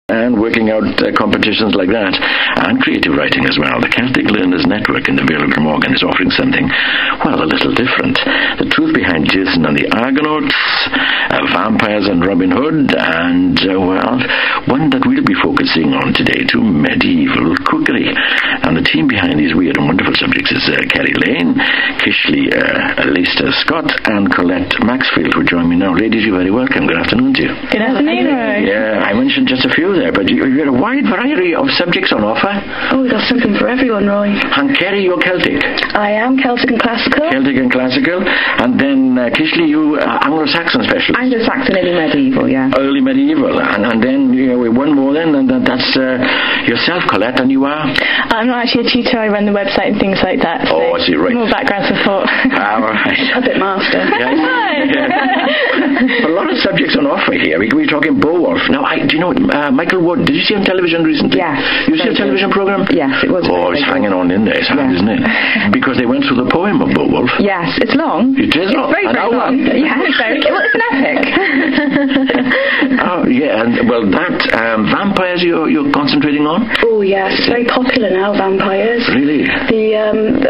and working out competitions like that, and creative writing as well. The Celtic Learners Network in the Vale of Glamorgan is offering something, well, a little different. The truth behind Jason and the Argonauts, vampires and Robin Hood, and, well, one that we'll be focusing on today, to medieval cookery. And the team behind these weird and wonderful subjects is Ceri Lane, Kishli, Laister-Scott, and Colette Maxfield, who join me now. Ladies, you're very welcome. Good afternoon to you. Good afternoon, Roy. Yeah, I mentioned just a few there, but you've got a wide variety of subjects on offer. Oh, we've got something for everyone, Roy. And Ceri, you're Celtic. I am Celtic and classical. Celtic and classical. And then Kishli, you Anglo-Saxon specialist. Anglo-Saxon, early medieval, yeah. Early medieval. And then one more then, and that's yourself, Colette, and you are? I'm not actually a tutor. I run the website and things like that. So I see, right. More background support. All right. Puppet master. Yes. Yeah. A lot of subjects on offer here. We're talking Beowulf. Now, do you know Michael Wood? Did you see him on television recently? Yes. You see a television program? Yes, it was. Oh, it's hanging on in there. It's hard, isn't it? Because they went through the poem of Beowulf. Yes, it's long. It is long. It's very, very long. Yes, well, it's an epic. Oh, yeah. And, well, that vampires you're concentrating on? Oh, yes. It's very popular now, vampires. Really? The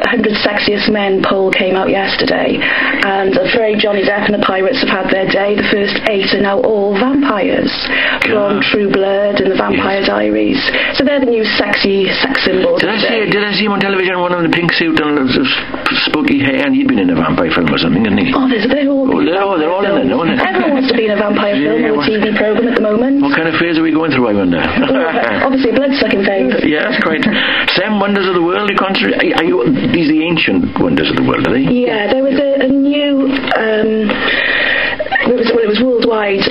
100 Sexiest Men poll came out yesterday, and I'm afraid Johnny Depp and the Pirates have had their day. The first 8 are now all vampires from True Blood and the Vampire Diaries. So they're the new sexy sex symbols. Did I see him on television, one of the pink suit and spooky hair, and he'd been in a vampire film or something, hadn't he? Oh, they're all in there, aren't they? Everyone wants to be in a vampire film or a TV program at the moment. What kind of phase are we going through, I wonder? Obviously, blood-sucking phase. Yes, quite. Seven wonders of the world. These are the ancient wonders of the world, are they? Yeah, there was a new... It was worldwide.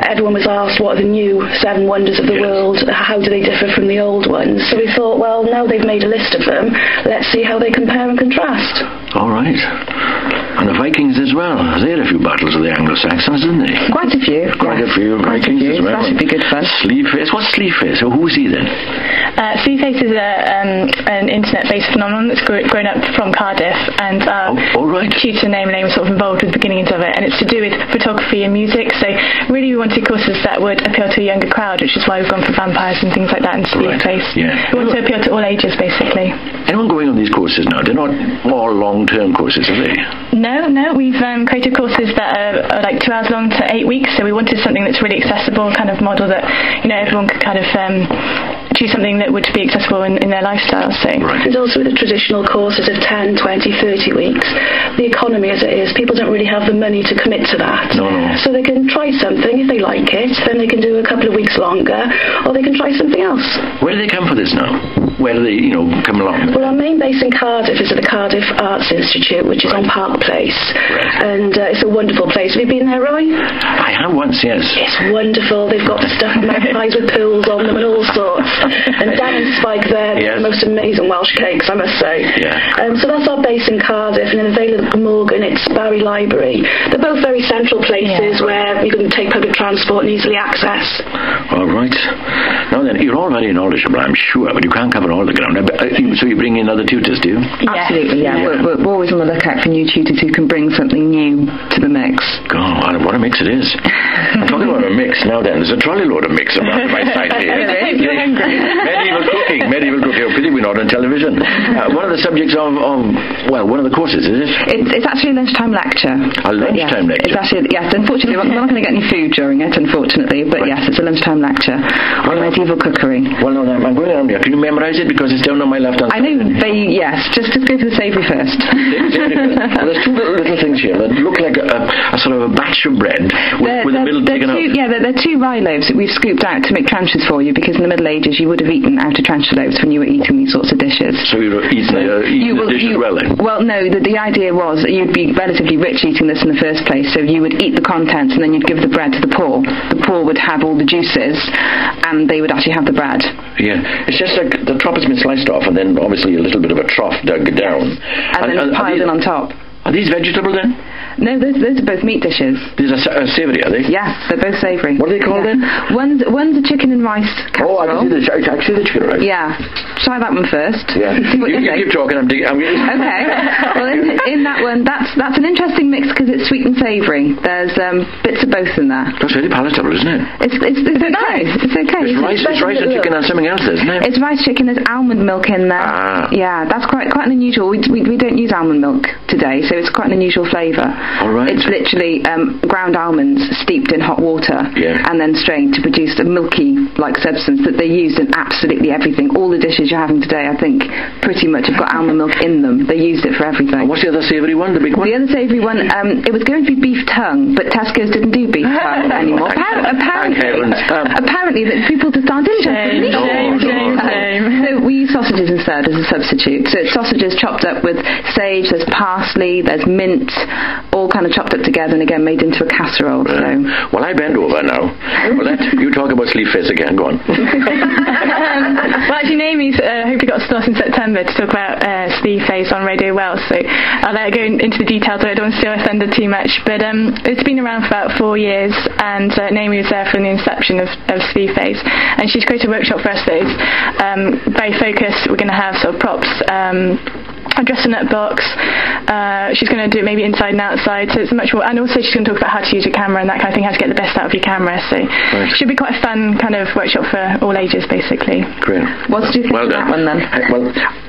Everyone was asked what are the new 7 wonders of the world, how do they differ from the old ones. So we thought, well, now they've made a list of them, let's see how they compare and contrast. All right. And the Vikings as well. They had a few battles with the Anglo-Saxons, didn't they? Quite a few. Quite a few Vikings as well. That should be good fun. Sleeveface. What's Sleeveface? So who is he then? Sleeveface is an internet-based phenomenon that's grown up from Cardiff, and tutor name was sort of involved with the beginnings of it, and it's to do with photography and music. So really we wanted courses that would appeal to a younger crowd, which is why we've gone for vampires and things like that, and Sleeveface. Yeah. We want to appeal to all ages, basically. Anyone going on these courses now? They're not all long-term courses, are they? No, we've created courses that are like 2 hours long to 8 weeks, so we wanted something that's really accessible, kind of model that, everyone could kind of choose something that would be accessible in their lifestyle. So. Right. And also with the traditional courses of 10, 20, 30 weeks, the economy as it is, people don't really have the money to commit to that. No. So they can try something, if they like it, then they can do a couple of weeks longer, or they can try something else. Where do they come for this now? Where do they, come along? Well, our main base in Cardiff is at the Cardiff Arts Institute, which is on Park Place. Right. And it's a wonderful place. Have you been there, Roy? I have once, yes. It's wonderful. They've got stuff magpies with pools on them and all sorts. And Dan and Spike there, the most amazing Welsh cakes, I must say. Yeah. So that's our base in Cardiff, and in the Vale of Glamorgan, it's Barry Library. They're both very central places where you can take public transport and easily access. All right. Now then, you're all very knowledgeable, I'm sure, but you can't cover all the ground. So you bring in other tutors, do you? Absolutely, yeah. We're always on the lookout for new tutors who can bring something new to the mix. God, what a mix it is. Talking about a mix, now then, there's a trolley load of mix around my side here. Medieval cooking. Oh, pity we're not on television. One of the subjects of one of the courses, is it? It's actually a lunchtime lecture. A lunchtime lecture? It's actually, yes, unfortunately, we're not going to get any food during it, unfortunately, but yes, it's a lunchtime lecture on medieval cookery. Well, no, I'm going around here. Can you memorise it? Because it's down on my left hand side. I know, just go for the savoury first. Well, there's two little things here that look like a sort of a batch of bread with the middle taken out. Yeah, they're 2 rye loaves that we've scooped out to make tranches for you, because in the Middle Ages you would have eaten out of tranche loaves when you were eating these sorts of dishes. So you were eating the dish as well then? Well, no, the idea was that you'd be relatively rich eating this in the first place, so you would eat the contents and then you'd give the bread to the poor. The poor would have all the juices and they would actually have the bread. Yeah, it's just like the top has been sliced off and then obviously a little bit of a trough dug down. And then piled in on top. Are these vegetable then? No, those are both meat dishes. These are savoury, are they? Yes, they're both savoury. What are they called then? One's a chicken and rice casserole. Oh, I can see the chicken and rice. Yeah. Try that one first. Yeah. You keep talking, I'm Okay. Well, in that one, that's an interesting mix because it's sweet and savoury. There's bits of both in there. That's really palatable, isn't it? It's okay. Nice. It's okay. It's rice and chicken and something else, isn't it? It's rice, chicken. There's almond milk in there. Yeah, that's quite an unusual. We don't use almond milk today, so it's quite an unusual flavour. All right. It's literally ground almonds steeped in hot water and then strained to produce a milky-like substance that they used in absolutely everything. All the dishes you're having today, I think, pretty much have got almond milk in them. They used it for everything. And what's the other savoury one, the big one? The other savoury one, it was going to be beef tongue, but Tesco's didn't do beef tongue anymore. Apparently, that people just aren't interested. Shame. So we use sausages instead as a substitute. So it's sausages chopped up with sage, there's parsley, there's mint, all kind of chopped up together and again made into a casserole. So. Well, I bend over now. Colette, you talk about sleeve face again. Go on. Well, actually, Naomi's hopefully got a slot in September to talk about sleeve face on Radio Wales, so I'll let her go into the details. I don't want to steal her thunder too much, but it's been around for about 4 years, and Naomi was there from the inception of sleeve face, and she's created a workshop for us that is very focused. We're going to have sort of props, a dress-and-up box. She's going to do it maybe inside and outside, so it's much more. And also she's going to talk about how to use your camera and that kind of thing, how to get the best out of your camera. So it should be quite a fun kind of workshop for all ages, basically. Great. What did you think of that one then?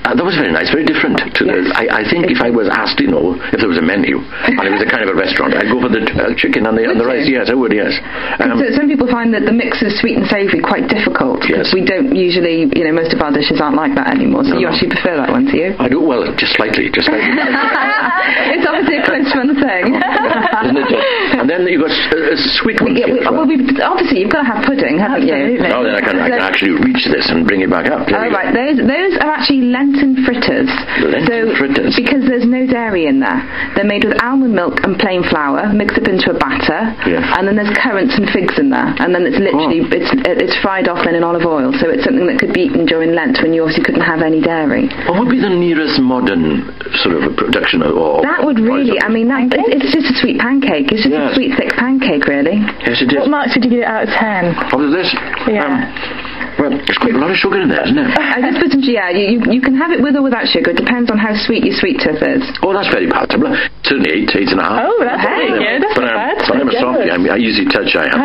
That was very nice, very different to the. I think if I was asked, if there was a menu and it was a kind of a restaurant, I'd go for the chicken and the rice. Yes, I would. Yes. So some people find that the mix of sweet and savoury quite difficult because we don't usually, most of our dishes aren't like that anymore. So you actually prefer that one, do you? I do. Well, just slightly. It's obviously a close run thing. Isn't it? And then you've got sweet ones. Obviously you've got to have pudding, haven't you? Oh, then I can actually reach this and bring it back up. Right. Those are actually Lenten fritters. Fritters. Because there's no dairy in there. They're made with almond milk and plain flour, mixed up into a batter, and then there's currants and figs in there. And then it's literally it's fried often in olive oil. So it's something that could be eaten during Lent when you obviously couldn't have any dairy. What would be the nearest modern sort of production of that would really, it's just a sweet pancake. It's just a sweet, thick pancake, really. Yes, it is. What marks would you give it out of 10? What is this? Yeah. Well, there's quite a lot of sugar in there, isn't it? I just put some sugar. You can have it with or without sugar. It depends on how sweet your sweet tooth is. Oh, that's very palatable. Certainly 8 and a half. Oh, that's very good. That's not bad. But I'm a softie. I easy touch, I am.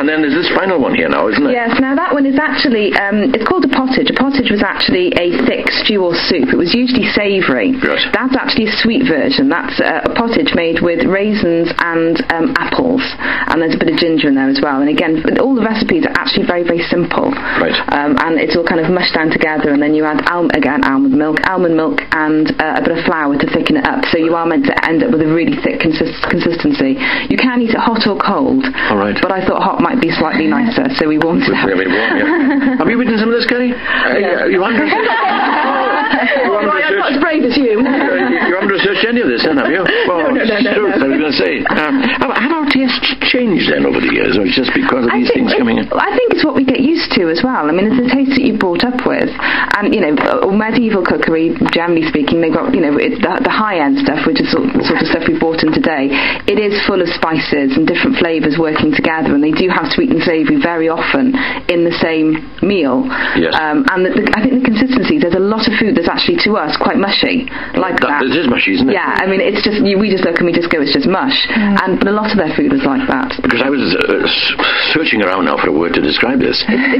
And then there's this final one here now, isn't it? Yes, now that one is actually, it's called a pottage. A pottage was actually a thick stew or soup. It was usually savoury. Right. That's actually a sweet version. That's a pottage made with raisins and apples. And there's a bit of ginger in there as well. And again, all the recipes are actually very, very simple. Right. And it's all kind of mushed down together, and then you add almond milk, and a bit of flour to thicken it up. So you are meant to end up with a really thick consistency. You can eat it hot or cold. All right. But I thought hot might be slightly nicer, so we warmed it up. Have you eaten some of this, Ceri? You haven't researched? I'm not as brave as you. You haven't researched any of this, then, have you? Well, no. I was going to say. Have our tastes changed then over the years, or it's just because of these things coming in? I think it's what we get used to as well. I mean, it's the taste that you're brought up with. And, medieval cookery, generally speaking, they've got, the high-end stuff, which is sort of stuff we bought in today. It is full of spices and different flavours working together, and they do have sweet and savoury very often in the same meal. Yes. And I think the consistency, there's a lot of food that's actually, to us, quite mushy, like that. It is mushy, isn't it? Yeah, I mean, it's just, we just look and we just go, it's just mush. But a lot of their food was like that. Because I was searching around now for a word to describe this. Mushy.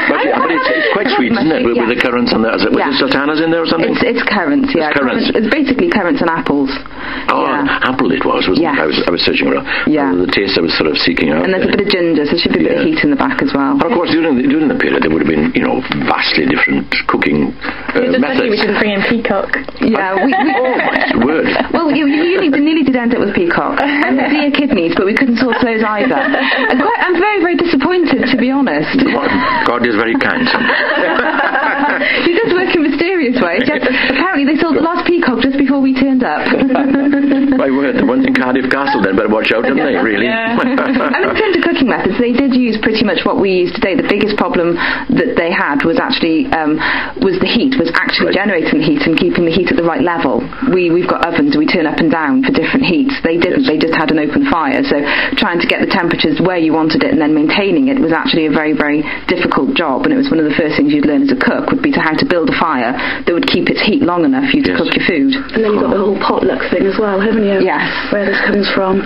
But it's quite sweet, isn't it? With the currants and was it sultanas in there or something? It's currants, yeah. It's basically currants and apples. Oh, apple it wasn't it? I was searching around. Yeah. The taste I was sort of seeking out. And there's a bit of ginger, so there should be a bit of heat in the back as well. And of course, during the period, there would have been, vastly different cooking methods. We should bring in peacock. Yeah, oh, my word. Well, you nearly did end up with peacock and deer kidneys, but we couldn't source those either. I'm very, very disappointed, to be honest. God is very kind. He does work in mysterious ways. Apparently, they sold the last peacock just before we turned up. My word, the ones in Cardiff Castle then better watch out, don't they? Really? Yeah. In terms of cooking methods, they did use use pretty much what we use today. The biggest problem that they had was actually was the heat, was actually generating the heat and keeping the heat at the right level. We've got ovens, we turn up and down for different heats. They didn't. They just had an open fire. So trying to get the temperatures where you wanted it and then maintaining it was actually a very, very difficult job. And it was one of the first things you'd learn as a cook would be to how to build a fire that would keep its heat long enough for you to cook your food. And then you've got the whole potluck thing as well, haven't you? Yes. Where this comes from.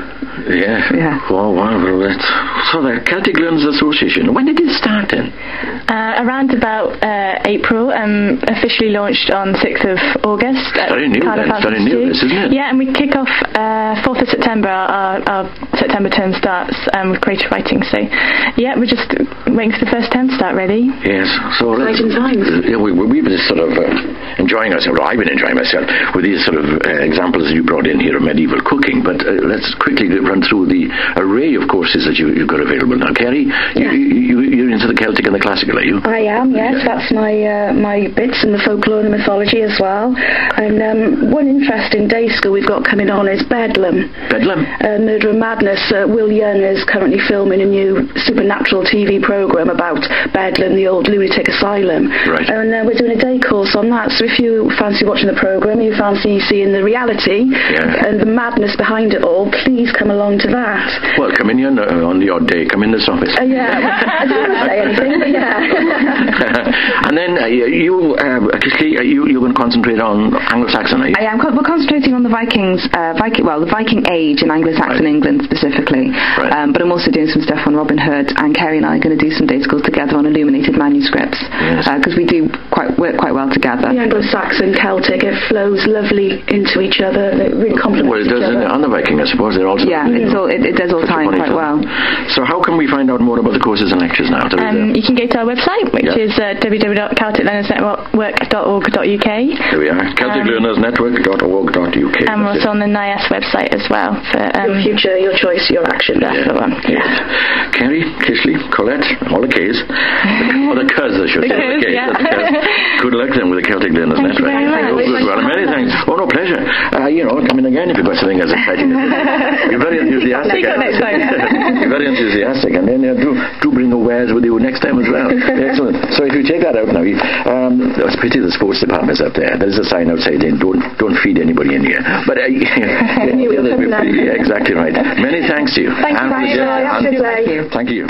Yeah. Wow. So the Celtic Learners Association, when did it start then? Around about April, officially launched on 6th of August. Very new then, very new, isn't it? Yeah, and we kick off 4th of September, our September term starts with creative writing. So, yeah, we're just waiting for the first term to start, really. Yes. So exciting times. Yeah, we've been sort of enjoying ourselves, I've been enjoying myself with these sort of examples you brought in here of medieval cooking, but let's quickly run through the array of courses that you've got available now. Ceri, you're into the Celtic and the classical, are you? I am, yes. That's my bits in the folklore and the mythology as well. And one interesting day school we've got coming on is Bedlam. Bedlam? Murder and Madness. Will Young is currently filming a new supernatural TV programme about Bedlam, the old lunatic asylum. Right. And we're doing a day course on that. So if you fancy watching the programme, you fancy seeing the reality and the madness behind it all, please come along to that. Well, come in here on the odd day. Come in this office. Yeah. I don't want to say anything, but yeah. And then Kishli, you're going to concentrate on Anglo-Saxon, are you? I am. We're concentrating on the Vikings, the Viking age in Anglo-Saxon England specifically. Right. But I'm also doing some stuff on Robin Hood, and Ceri and I are going to do some day schools together on illuminated manuscripts because we do work quite well together. The Anglo-Saxon, Celtic, it flows lovely into each other. They really complement each other. Well, it does on the Viking, I suppose. They're also it does all tie in quite well. So how can we find out more about the courses and lectures now? You can go to our website, which is www.celticlearnersnetwork.org.uk. There we are, celticlearnersnetwork.org.uk. And we're also on the NIAS website as well. For, your future, your choice, your action. That's the one. Ceri, Kishli, Colette, all the K's. Or the K's, I should say. The K's. Good luck then with the Celtic Learners Network. Well, many thanks. Oh, no, pleasure. Come in again if you've got something as exciting as this. You're very enthusiastic. You're very enthusiastic. And then do bring the wares with you next time as well. Excellent. So if you take that out now, it's pity the sports department's up there. There's a sign outside saying don't feed anybody in here. But exactly right. Many thanks to you. Thank you very much. Thank you.